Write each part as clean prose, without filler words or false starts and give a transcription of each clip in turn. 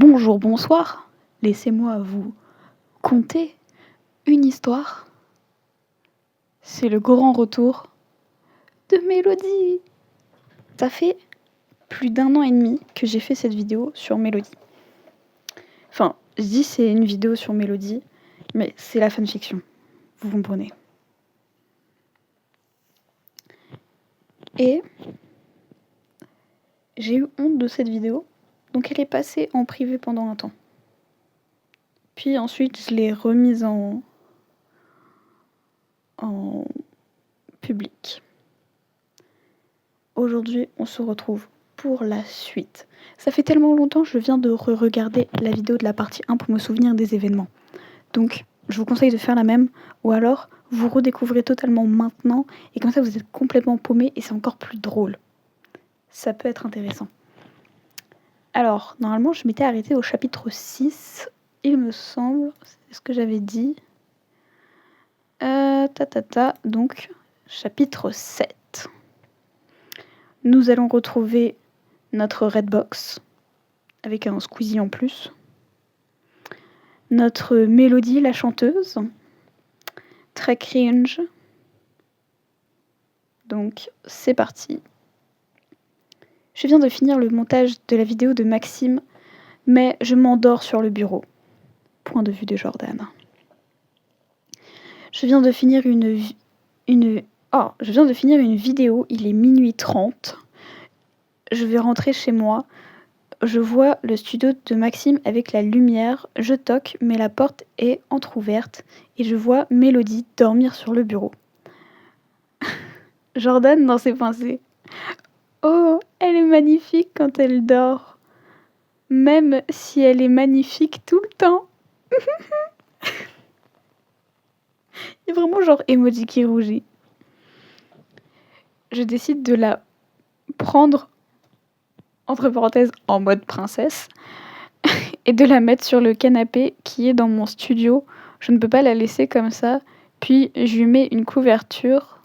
Bonjour, bonsoir. Laissez-moi vous conter une histoire. C'est le grand retour de Mélodie. Ça fait plus d'1 an et demi que j'ai fait cette vidéo sur Mélodie. Enfin, je dis c'est une vidéo sur Mélodie, mais c'est la fanfiction. Vous comprenez. Et j'ai eu honte de cette vidéo, donc elle est passée en privé pendant un temps. Puis ensuite, je l'ai remise en public. Aujourd'hui, on se retrouve pour la suite. Ça fait tellement longtemps, je viens de re-regarder la vidéo de la partie 1 pour me souvenir des événements. Donc, je vous conseille de faire la même, ou alors vous redécouvrez totalement maintenant, et comme ça vous êtes complètement paumé et c'est encore plus drôle. Ça peut être intéressant. Alors, normalement, je m'étais arrêtée au chapitre 6, il me semble, c'est ce que j'avais dit. Donc, chapitre 7. Nous allons retrouver notre Redbox, avec un Squeezie en plus. Notre Mélodie, la chanteuse. Très cringe. Donc, c'est parti. Je viens de finir le montage de la vidéo de Maxime, mais je m'endors sur le bureau. Point de vue de Jordan. Je viens de finir une vidéo, il est minuit 30. Je vais rentrer chez moi. Je vois le studio de Maxime avec la lumière. Je toque, mais la porte est entrouverte et je vois Mélodie dormir sur le bureau. Jordan dans ses pensées. Oh, elle est magnifique quand elle dort. Même si elle est magnifique tout le temps. Il y a vraiment genre emoji qui rougit. Je décide de la prendre, entre parenthèses, en mode princesse, et de la mettre sur le canapé qui est dans mon studio. Je ne peux pas la laisser comme ça. Puis je lui mets une couverture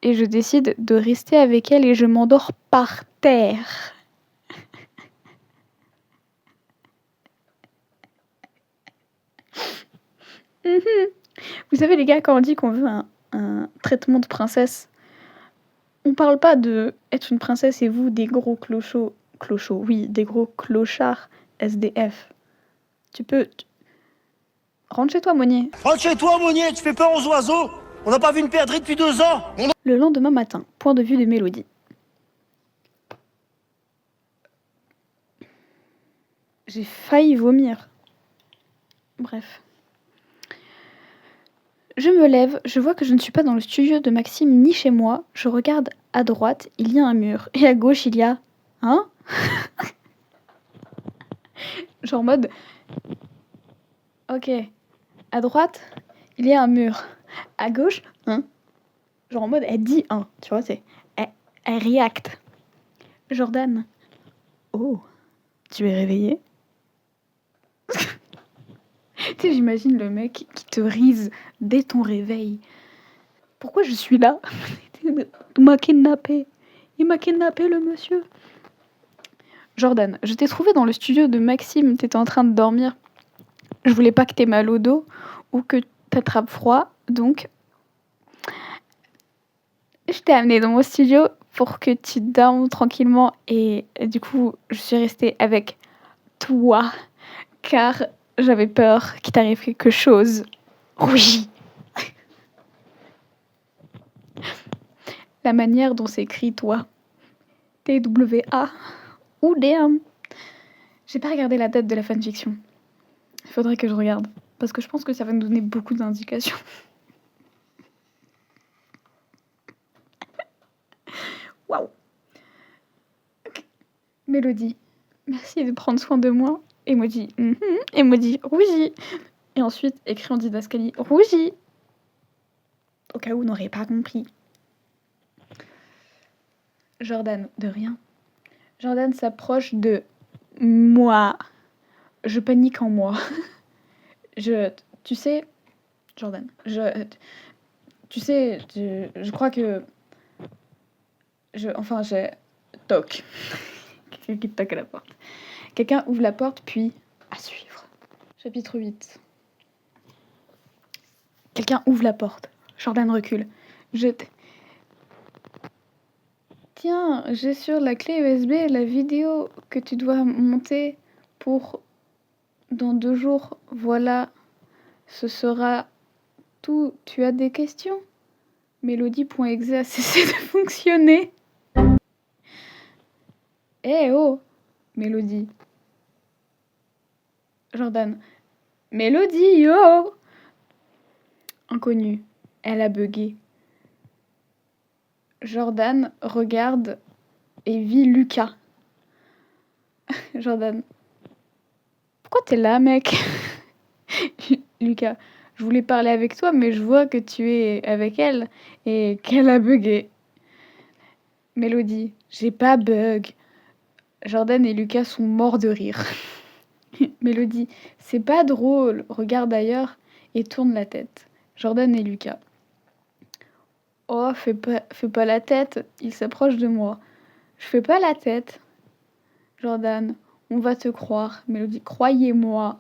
et je décide de rester avec elle et je m'endors par terre. Vous savez les gars, quand on dit qu'on veut un traitement de princesse, on parle pas de être une princesse et vous des gros des gros clochards SDF. Rentre chez toi, Monnier. Rentre chez toi, Monnier, tu fais peur aux oiseaux. On n'a pas vu une perdrix depuis 2 ans. Le lendemain matin, point de vue de Mélodie. J'ai failli vomir. Bref. Je me lève, je vois que je ne suis pas dans le studio de Maxime ni chez moi. Je regarde à droite, il y a un mur. Et à gauche, il y a... Hein? Genre en mode... Ok. À droite, il y a un mur. À gauche, hein? Genre en mode, elle dit un. Tu vois, c'est... Elle react. Jordan. Oh, tu es réveillée? Tu sais, j'imagine le mec qui te rise dès ton réveil. Pourquoi je suis là? Il m'a kidnappé. Il m'a kidnappé, le monsieur. Jordan, je t'ai trouvé dans le studio de Maxime. T'étais en train de dormir. Je voulais pas que t'aies mal au dos ou que t'attrapes froid. Donc, je t'ai amené dans mon studio pour que tu dormes tranquillement. Et du coup, je suis restée avec toi. Car j'avais peur qu'il t'arrive quelque chose. Oui. La manière dont s'écrit toi. T-W-A ou D-A. J'ai pas regardé la date de la fanfiction. Il faudrait que je regarde. Parce que je pense que ça va nous donner beaucoup d'indications. Waouh. Okay. Mélodie, merci de prendre soin de moi. Emoji, emoji, rougi. Et ensuite, écrit en didascalie, rougi. Au cas où on n'aurait pas compris. Jordan, de rien. Jordan s'approche de moi. Je panique en moi. Tu sais, Jordan, je crois que... j'ai... Toc. Quelqu'un qui toque à la porte. Quelqu'un ouvre la porte, puis à suivre. Chapitre 8. Quelqu'un ouvre la porte. Jordan recule. Tiens, j'ai sur la clé USB la vidéo que tu dois monter pour dans 2 jours. Voilà, ce sera tout. Tu as des questions? Mélodie.exe a cessé de fonctionner. Eh oh! Mélodie. Jordan. Mélodie, oh! Inconnu. Elle a bugué. Jordan regarde et vit Lucas. Jordan. Pourquoi t'es là, mec? Lucas. Je voulais parler avec toi, mais je vois que tu es avec elle et qu'elle a bugué. Mélodie. J'ai pas bug. Jordan et Lucas sont morts de rire. Mélodie. C'est pas drôle. Regarde ailleurs et tourne la tête. Jordan et Lucas. Oh, fais pas la tête. Il s'approche de moi. Je fais pas la tête. Jordan. On va te croire. Mélodie. Croyez-moi.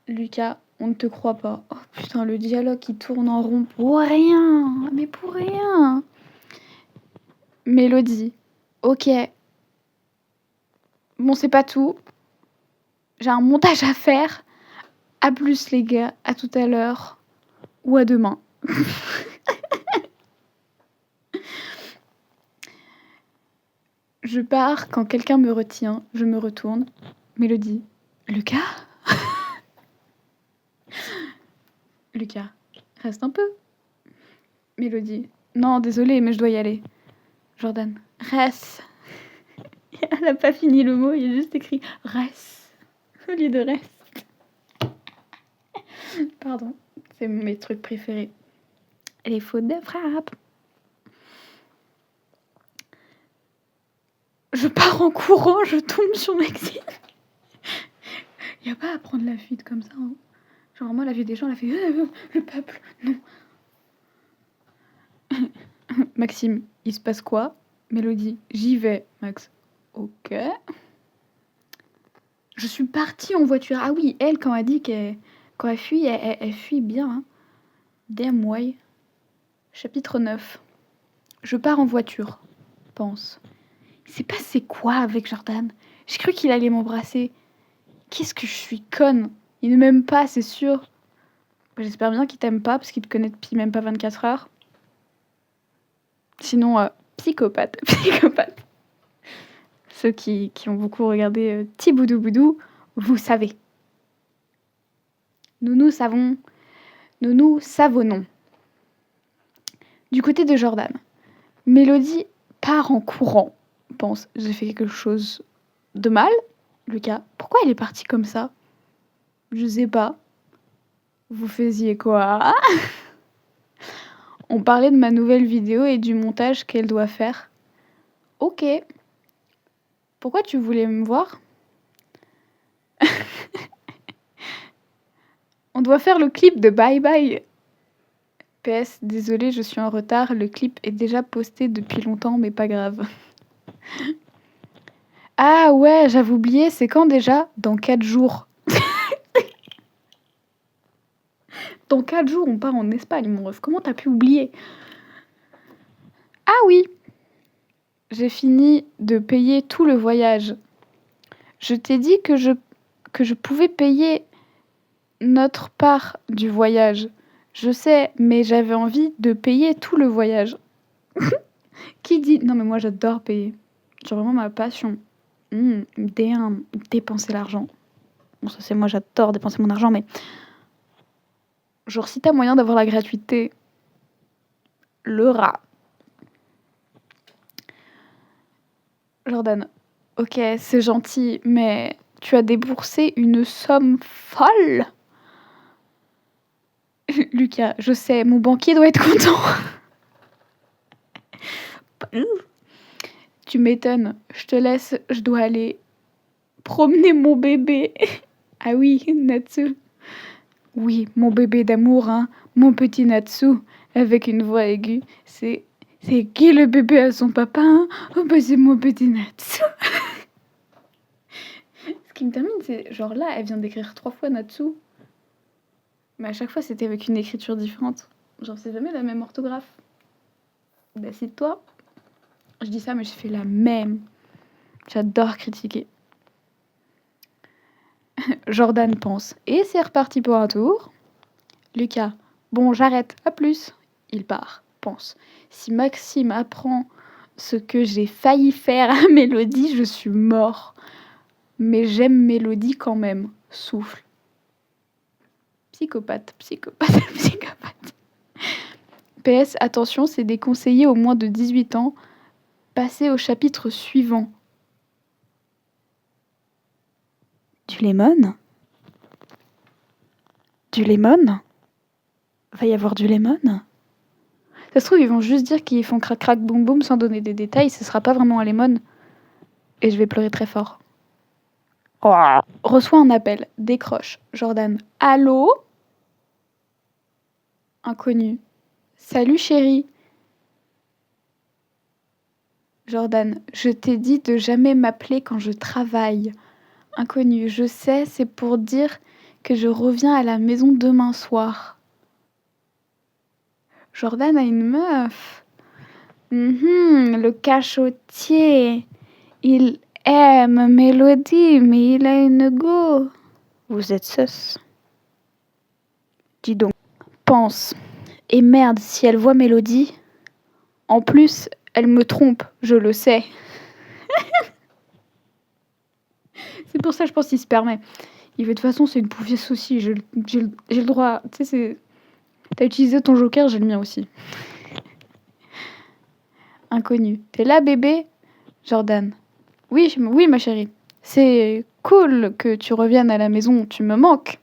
Lucas. On ne te croit pas. Oh putain, le dialogue qui tourne en rond pour rien. Mais pour rien. Mélodie. Ok. Bon, c'est pas tout. J'ai un montage à faire. À plus les gars. À tout à l'heure. Ou à demain. Je pars quand quelqu'un me retient. Je me retourne. Mélodie. Lucas? Lucas. Reste un peu. Mélodie. Non, désolée, mais je dois y aller. Jordan. Reste. Elle n'a pas fini le mot, il a juste écrit reste au lieu de reste. Pardon, c'est mes trucs préférés. Les fautes de frappe. Je pars en courant, je tombe sur Maxime. Il n'y a pas à prendre la fuite comme ça. Hein. Genre moi, la vie des gens, elle a fait le peuple, non. Maxime, il se passe quoi? Mélodie, j'y vais. Max, ok. Je suis partie en voiture. Ah oui, elle, quand elle dit quand elle fuit, elle fuit bien. Hein. Damn way. Chapitre 9. Je pars en voiture. Pense. Il s'est passé quoi avec Jordan? J'ai cru qu'il allait m'embrasser. Qu'est-ce que je suis conne. Il ne m'aime pas, c'est sûr. J'espère bien qu'il t'aime pas, parce qu'il te connaît depuis même pas 24 heures. Sinon, psychopathe. Psychopathe. Ceux qui ont beaucoup regardé Tiboudou Boudou, vous savez. Nous savons. Nous savonnons. Du côté de Jordan, Mélodie part en courant. Pense, j'ai fait quelque chose de mal? Lucas, pourquoi elle est partie comme ça? Je sais pas. Vous faisiez quoi? On parlait de ma nouvelle vidéo et du montage qu'elle doit faire. Ok. Pourquoi tu voulais me voir? On doit faire le clip de Bye Bye. PS, désolée, je suis en retard. Le clip est déjà posté depuis longtemps, mais pas grave. Ah ouais, j'avais oublié, c'est quand déjà? Dans 4 jours. Dans 4 jours, on part en Espagne, mon ref. Comment t'as pu oublier? Ah oui, j'ai fini de payer tout le voyage. Je t'ai dit que je pouvais payer notre part du voyage. Je sais, mais j'avais envie de payer tout le voyage. Qui dit... Non mais moi j'adore payer. C'est vraiment ma passion. Dépenser l'argent. Bon ça c'est moi j'adore dépenser mon argent mais... Genre si t'as moyen d'avoir la gratuité... Le rat. Jordan. Ok c'est gentil mais... Tu as déboursé une somme folle. Lucas, je sais, mon banquier doit être content. Tu m'étonnes, je te laisse, je dois aller promener mon bébé. Ah oui, Natsu. Oui, mon bébé d'amour, hein, mon petit Natsu, avec une voix aiguë. C'est qui le bébé à son papa, hein? Oh bah c'est mon petit Natsu. qui me termine, c'est genre là, elle vient d'écrire 3 fois Natsu. Mais à chaque fois, c'était avec une écriture différente. Genre, c'est jamais la même orthographe. Décide-toi. Je dis ça, mais je fais la même. J'adore critiquer. Jordan pense. Et c'est reparti pour un tour. Lucas. Bon, j'arrête. À plus. Il part. Pense. Si Maxime apprend ce que j'ai failli faire à Mélodie, je suis mort. Mais j'aime Mélodie quand même. Souffle. Psychopathe, psychopathe, psychopathe. PS, attention, c'est déconseillé aux moins de 18 ans. Passez au chapitre suivant. Du lemon? Du lemon? Va y avoir du lemon? Ça se trouve, ils vont juste dire qu'ils font crac crac boum boum sans donner des détails. Ce sera pas vraiment un lemon. Et je vais pleurer très fort. Oh. Reçois un appel. Décroche. Jordan. Allô? Inconnu. Salut chérie. Jordan. Je t'ai dit de jamais m'appeler quand je travaille. Inconnu. Je sais, c'est pour dire que je reviens à la maison demain soir. Jordan a une meuf. Le cachotier. Il aime Mélodie, mais il a une go. Vous êtes sus. Dis donc. Pense. Et merde, si elle voit Mélodie. En plus, elle me trompe, je le sais. C'est pour ça, je pense qu'il se permet. Il veut de toute façon, c'est une poufiasse aussi. J'ai le droit. Tu sais, t'as utilisé ton joker, j'ai le mien aussi. Inconnu. T'es là, bébé? Jordan. Oui, ma chérie. C'est cool que tu reviennes à la maison, tu me manques.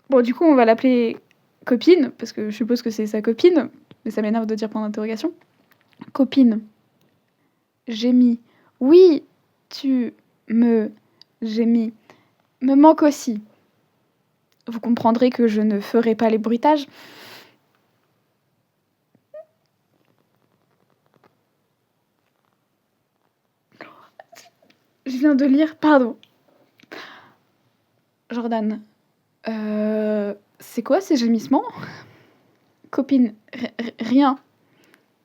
Bon, du coup, on va l'appeler copine, parce que je suppose que c'est sa copine, mais ça m'énerve de dire point d'interrogation. Copine. J'ai mis. Oui, j'ai mis. Me manque aussi. Vous comprendrez que je ne ferai pas les bruitages. Je viens de lire, pardon. Jordan. C'est quoi ces gémissements? Copine, rien.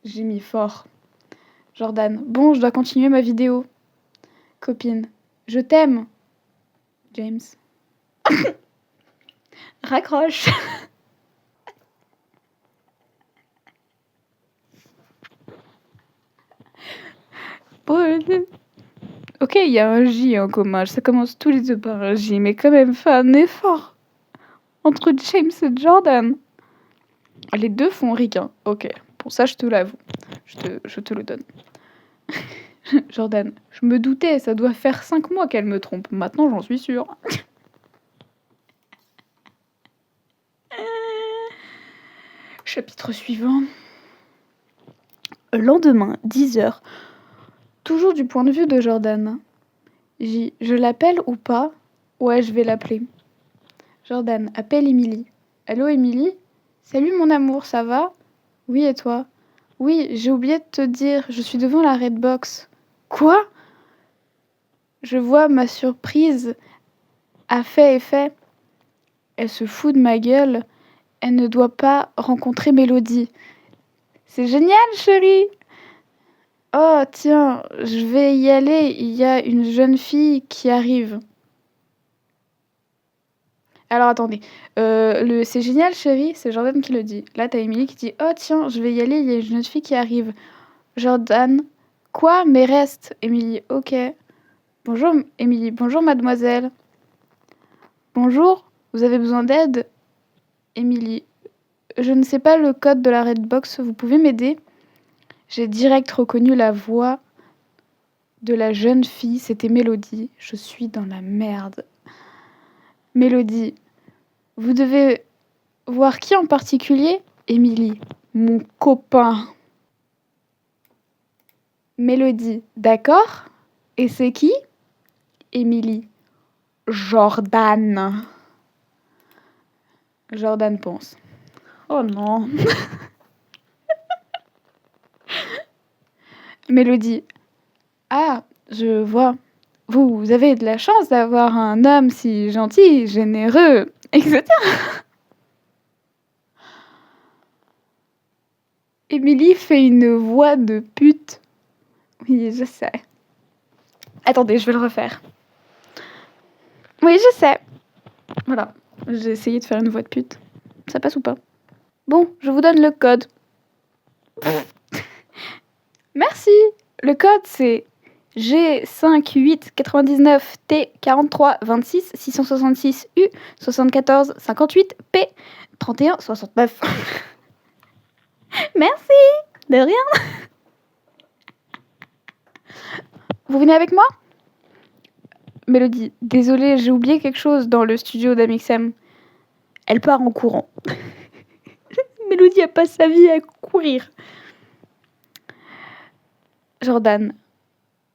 J'ai mis fort. Jordan. Bon, je dois continuer ma vidéo. Copine. Je t'aime. James. Raccroche. Ok, il y a un J en commun. Ça commence tous les deux par un J, mais quand même, fais un effort. Entre James et Jordan. Les deux font ricain. Ok, pour ça, je te l'avoue. Je te le donne. Jordan, je me doutais, ça doit faire 5 mois qu'elle me trompe. Maintenant, j'en suis sûre. Chapitre suivant. Lendemain, 10h. Toujours du point de vue de Jordan. Je l'appelle ou pas? Ouais, je vais l'appeler. Jordan, appelle Émilie. Allô, Émilie? Salut, mon amour, ça va? Oui, et toi? Oui, j'ai oublié de te dire, je suis devant la Redbox. Quoi? Je vois ma surprise a fait effet. Elle se fout de ma gueule. Elle ne doit pas rencontrer Mélodie. C'est génial, chérie! Oh, tiens, je vais y aller. Il y a une jeune fille qui arrive. Alors, attendez. C'est génial, chérie. C'est Jordan qui le dit. Là, t'as Émilie qui dit, oh, tiens, je vais y aller. Il y a une jeune fille qui arrive. Jordan. Quoi? Mais reste. Émilie. Ok. Bonjour, Émilie. Bonjour, mademoiselle. Bonjour. Vous avez besoin d'aide? Émilie. Je ne sais pas le code de la Redbox. Vous pouvez m'aider? J'ai direct reconnu la voix de la jeune fille. C'était Mélodie. Je suis dans la merde. Mélodie. Vous devez voir qui en particulier? Émilie. Mon copain. Mélodie. D'accord. Et c'est qui? Émilie. Jordan. Jordan pense. Oh non. Mélodie. Ah, je vois. Vous avez de la chance d'avoir un homme si gentil, généreux, etc. Émilie fait une voix de pute. Oui, je sais. Attendez, je vais le refaire. Oui, je sais. Voilà. J'ai essayé de faire une voix de pute. Ça passe ou pas? Bon, je vous donne le code. Merci. Le code, c'est G5899T4326 666U 7458P 3169. Merci. De rien. Vous venez avec moi? Mélodie, désolée, j'ai oublié quelque chose dans le studio d'Amixem. Elle part en courant. Mélodie a pas sa vie à courir. Jordan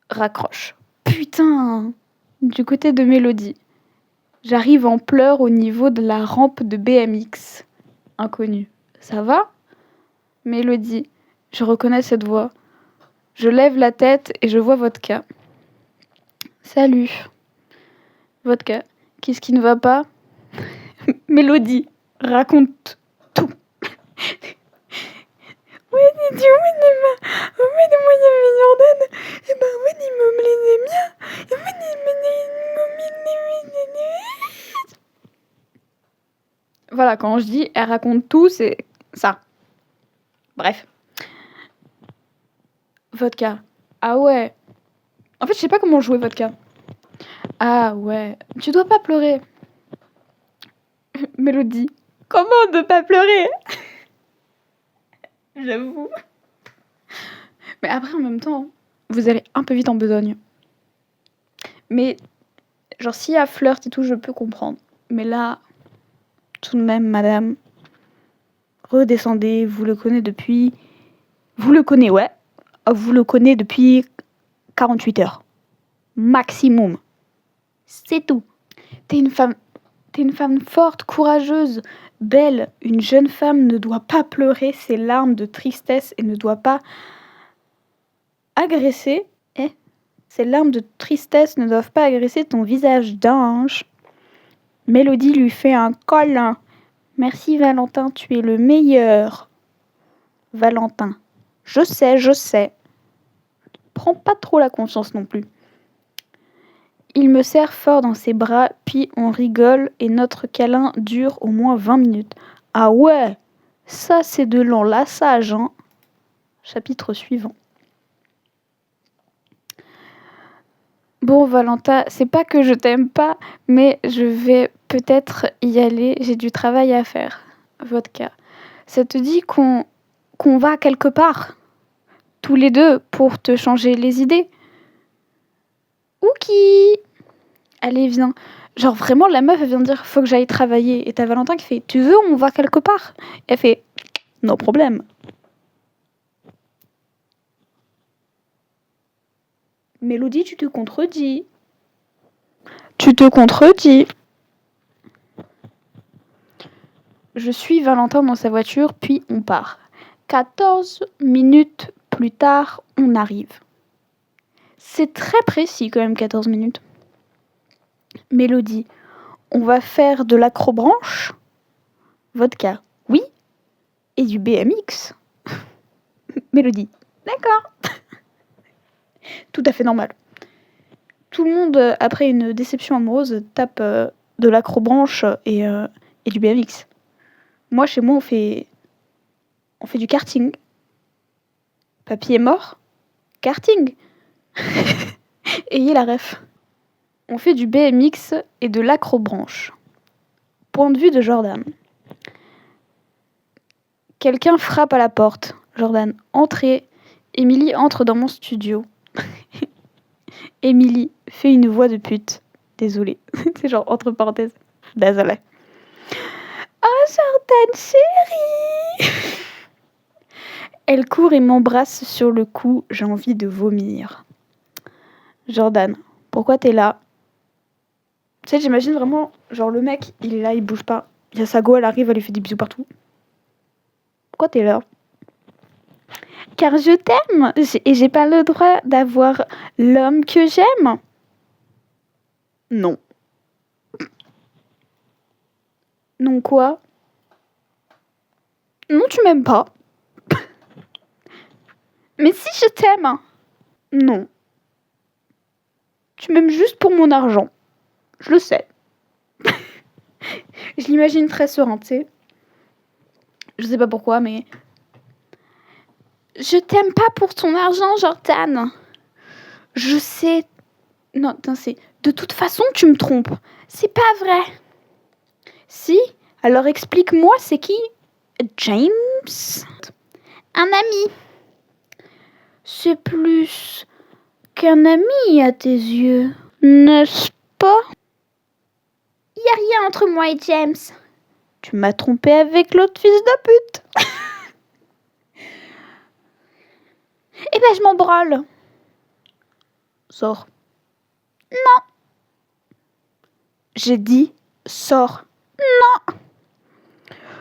raccroche. Putain. Du côté de Mélodie. J'arrive en pleurs au niveau de la rampe de BMX. Inconnu. Ça va? Mélodie. Je reconnais cette voix. Je lève la tête et je vois Vodka. Salut. Vodka. Qu'est-ce qui ne va pas? Mélodie. Raconte tout. Voilà, quand je dis elle raconte tout, c'est ça. Bref. Vodka. Ah ouais. En fait, je sais pas comment jouer Vodka. Ah ouais. Tu dois pas pleurer. Mélodie. Comment ne pas pleurer? J'avoue. Mais après, en même temps, vous allez un peu vite en besogne. Mais, genre, s'il y a flirt et tout, je peux comprendre. Mais là, tout de même, madame, redescendez, vous le connaissez depuis... Vous le connaissez, ouais. Vous le connaissez depuis 48 heures. Maximum. C'est tout. T'es une femme forte, courageuse, belle. Une jeune femme ne doit pas pleurer ses larmes de tristesse et ne doit pas agresser. Ces larmes de tristesse ne doivent pas agresser ton visage d'ange. Mélodie lui fait un câlin. Merci Valentin, tu es le meilleur. Valentin. Je sais. Prends pas trop la confiance non plus. Il me serre fort dans ses bras, puis on rigole et notre câlin dure au moins 20 minutes. Ah ouais, ça c'est de l'enlaçage, hein. Chapitre suivant. Bon Valentin, c'est pas que je t'aime pas, mais je vais peut-être y aller, j'ai du travail à faire. Vodka. Ça te dit qu'on va quelque part? Tous les deux, pour te changer les idées? Ouki. Allez, viens. Genre vraiment, la meuf, elle vient de dire, faut que j'aille travailler. Et t'as Valentin qui fait, tu veux, on va quelque part? Et elle fait, no problème. Mélodie, tu te contredis. Tu te contredis. Je suis Valentin dans sa voiture, puis on part. 14 minutes plus tard, on arrive. C'est très précis quand même, 14 minutes. Mélodie, on va faire de l'acrobranche? Vodka, oui. Et du BMX? Mélodie, d'accord. Tout à fait normal. Tout le monde, après une déception amoureuse, tape de l'acrobranche et du BMX. Moi, chez moi, on fait du karting. Papy est mort? Karting. Ayez la ref. On fait du BMX et de l'acrobranche. Point de vue de Jordan. Quelqu'un frappe à la porte. Jordan, entrez. Émilie entre dans mon studio. Émilie fait une voix de pute. Désolée. C'est genre entre parenthèses. Désolée. Oh Jordan chérie. Elle court et m'embrasse sur le cou. J'ai envie de vomir. Jordan, pourquoi t'es là? Tu sais, j'imagine vraiment, genre le mec, il est là, il bouge pas. Il y a sa go, elle arrive, elle lui fait des bisous partout. Pourquoi t'es là? car je t'aime et j'ai pas le droit d'avoir l'homme que j'aime. Non. Non quoi? Non, tu m'aimes pas. Mais si je t'aime. Non. Tu m'aimes juste pour mon argent. Je le sais. Je l'imagine très serein, tu sais. Je sais pas pourquoi, mais... Je t'aime pas pour ton argent, Jordan. Je sais... Non, c'est... De toute façon, tu me trompes. C'est pas vrai. Si? Alors explique-moi, c'est qui? James? Un ami. C'est plus qu'un ami à tes yeux, n'est-ce pas? Y a rien entre moi et James. Tu m'as trompé avec l'autre fils de pute. Eh ben, je m'en branle. Sors. Non. J'ai dit sors. Non.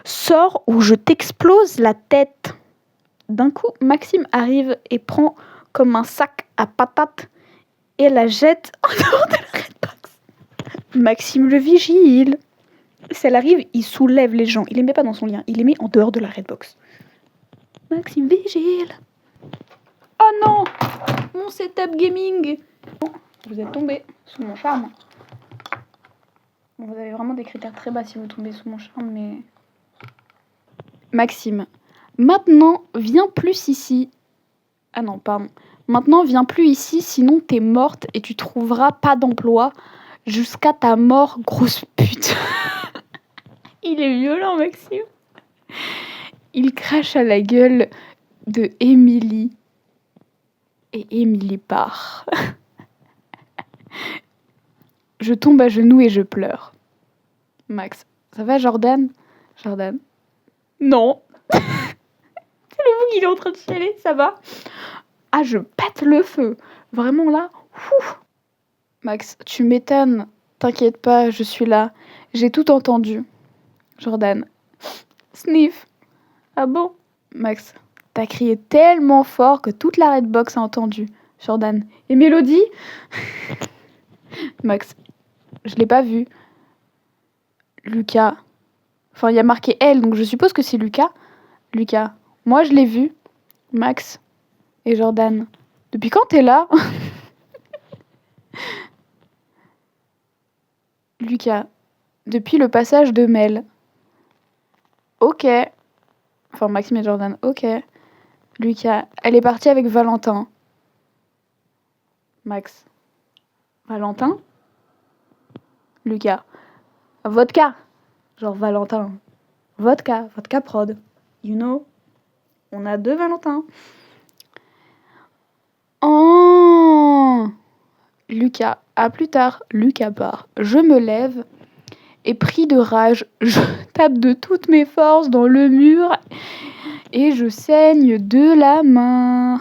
Sors ou je t'explose la tête. D'un coup, Maxime arrive et prend comme un sac à patates et la jette en dehors de la Redbox. Maxime le vigile. Si elle arrive, il soulève les gens. Il les met pas dans son lien, il les met en dehors de la Redbox. Maxime vigile. Oh non, mon setup gaming. Vous êtes tombé sous mon charme. Vous avez vraiment des critères très bas si vous tombez sous mon charme, mais... Maxime, maintenant, viens plus ici. Ah non, pardon. Maintenant, viens plus ici, sinon t'es morte et tu trouveras pas d'emploi jusqu'à ta mort, grosse pute. Il est violent, Maxime. Il crache à la gueule de Émilie. Et Émilie part. Je tombe à genoux et je pleure. Max, ça va, Jordan? Jordan? Non. C'est le fou qu'il est en train de chialer, ça va? Ah, je pète le feu. Vraiment là. Ouf. Max, tu m'étonnes. T'inquiète pas, je suis là. J'ai tout entendu. Jordan. Sniff. Ah bon? Max, t'as crié tellement fort que toute la Redbox a entendu. Jordan. Et Mélodie? Max, je l'ai pas vu. Lucas. Enfin, il y a marqué elle, donc je suppose que c'est Lucas. Lucas. Moi, je l'ai vu. Max. Et Jordan. Depuis quand t'es là? Lucas. Depuis le passage de Mel. Ok. Enfin, Maxime et Jordan. Ok. Lucas. Elle est partie avec Valentin. Max. Valentin? Lucas. Vodka. Genre Valentin. Vodka. Vodka prod. You know? On a 2 Valentins. Oh! Lucas. À plus tard. Lucas part. Je me lève. Et pris de rage, je tape de toutes mes forces dans le mur. Et je saigne de la main.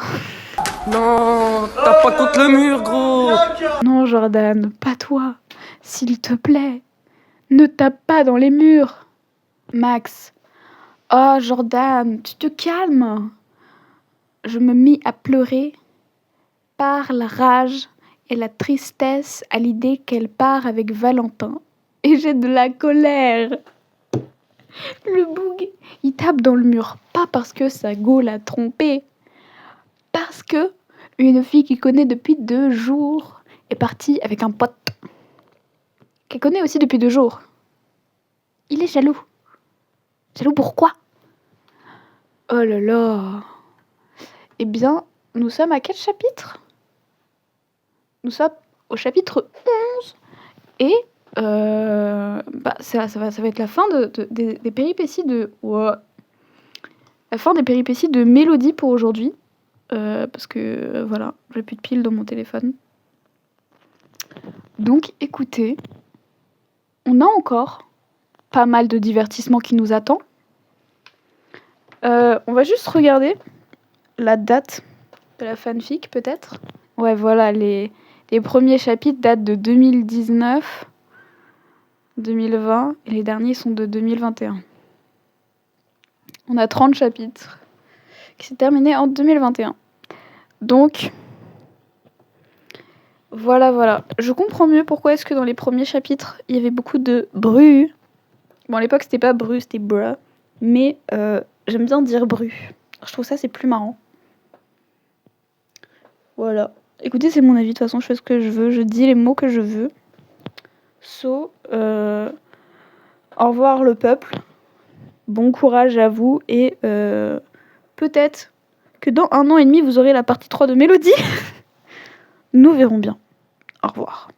Non, tape pas contre le mur, gros. Non, Jordan, pas toi. S'il te plaît, ne tape pas dans les murs. Max. Oh, Jordan, tu te calmes. Je me mis à pleurer par la rage et la tristesse à l'idée qu'elle part avec Valentin. Et j'ai de la colère. Le boug, il tape dans le mur. Pas parce que sa go l'a trompé. Parce que une fille qu'il connaît depuis 2 jours est partie avec un pote. Qu'elle connaît aussi depuis 2 jours. Il est jaloux. Jaloux pourquoi? Oh là là. Eh bien, nous sommes à quel chapitre? Nous sommes au chapitre 11. Et ça va être la fin des péripéties de... Wow. La fin des péripéties de Mélodie pour aujourd'hui. Parce que, voilà, j'ai plus de piles dans mon téléphone. Donc, écoutez, on a encore pas mal de divertissements qui nous attend. On va juste regarder la date de la fanfic, peut-être. Ouais, voilà, les premiers chapitres datent de 2019, 2020, et les derniers sont de 2021. On a 30 chapitres qui s'est terminée en 2021. Donc, voilà. Je comprends mieux pourquoi est-ce que dans les premiers chapitres, il y avait beaucoup de bru. Bon, à l'époque, c'était pas bru, c'était bra. Mais j'aime bien dire bru. Je trouve ça, c'est plus marrant. Voilà. Écoutez, c'est mon avis. De toute façon, je fais ce que je veux. Je dis les mots que je veux. So, au revoir le peuple. Bon courage à vous. Et peut-être que dans 1 an et demi, vous aurez la partie 3 de Mélodie. Nous verrons bien. Au revoir.